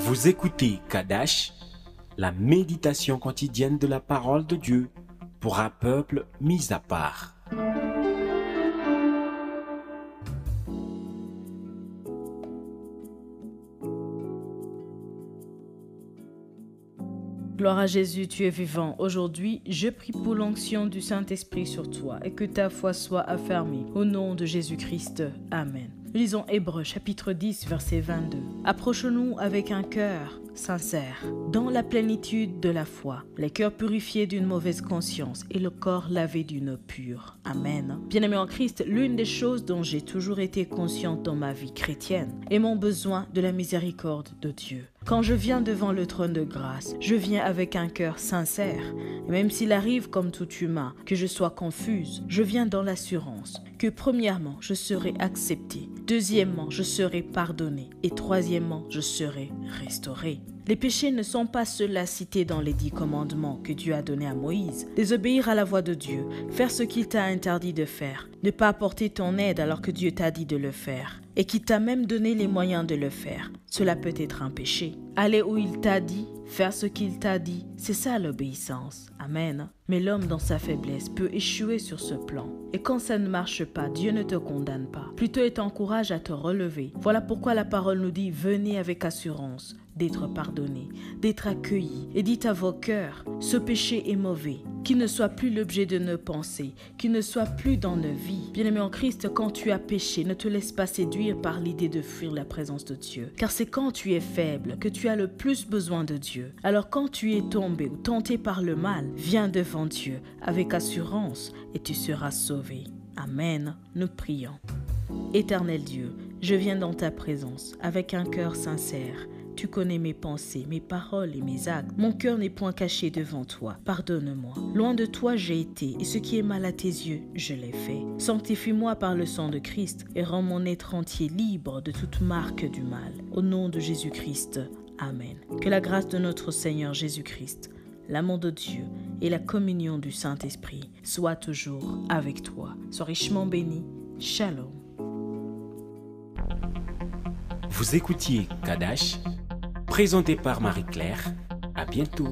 Vous écoutez Kadash, la méditation quotidienne de la parole de Dieu pour un peuple mis à part. Gloire à Jésus, tu es vivant. Aujourd'hui, je prie pour l'onction du Saint-Esprit sur toi et que ta foi soit affermie. Au nom de Jésus-Christ. Amen. Lisons Hébreux chapitre 10, verset 22. Approchons-nous avec un cœur sincère, dans la plénitude de la foi, les cœurs purifiés d'une mauvaise conscience et le corps lavé d'une eau pure. Amen. Bien-aimé en Christ, l'une des choses dont j'ai toujours été consciente dans ma vie chrétienne est mon besoin de la miséricorde de Dieu. Quand je viens devant le trône de grâce, je viens avec un cœur sincère. Et même s'il arrive comme tout humain que je sois confuse, je viens dans l'assurance que premièrement, je serai accepté, deuxièmement, je serai pardonné et troisièmement, je serai restauré. Les péchés ne sont pas ceux-là cités dans les 10 commandements que Dieu a donnés à Moïse. Désobéir à la voix de Dieu, faire ce qu'il t'a interdit de faire, ne pas apporter ton aide alors que Dieu t'a dit de le faire, et qui t'a même donné les moyens de le faire. Cela peut être un péché. Aller où il t'a dit, faire ce qu'il t'a dit, c'est ça l'obéissance. Amen. Mais l'homme dans sa faiblesse peut échouer sur ce plan. Et quand ça ne marche pas, Dieu ne te condamne pas. Plutôt il t'encourage à te relever. Voilà pourquoi la parole nous dit « Venez avec assurance » d'être pardonné, d'être accueilli, et dites à vos cœurs, ce péché est mauvais, qu'il ne soit plus l'objet de nos pensées, qu'il ne soit plus dans nos vies. Bien-aimé en Christ, quand tu as péché, ne te laisse pas séduire par l'idée de fuir la présence de Dieu, car c'est quand tu es faible que tu as le plus besoin de Dieu. Alors quand tu es tombé ou tenté par le mal, viens devant Dieu avec assurance et tu seras sauvé. Amen. Nous prions. Éternel Dieu, je viens dans ta présence avec un cœur sincère. Tu connais mes pensées, mes paroles et mes actes. Mon cœur n'est point caché devant toi. Pardonne-moi. Loin de toi j'ai été, et ce qui est mal à tes yeux, je l'ai fait. Sanctifie-moi par le sang de Christ, et rends mon être entier libre de toute marque du mal. Au nom de Jésus-Christ. Amen. Que la grâce de notre Seigneur Jésus-Christ, l'amour de Dieu et la communion du Saint-Esprit soient toujours avec toi. Sois richement béni. Shalom. Vous écoutiez Kadash, présenté par Marie-Claire. À bientôt.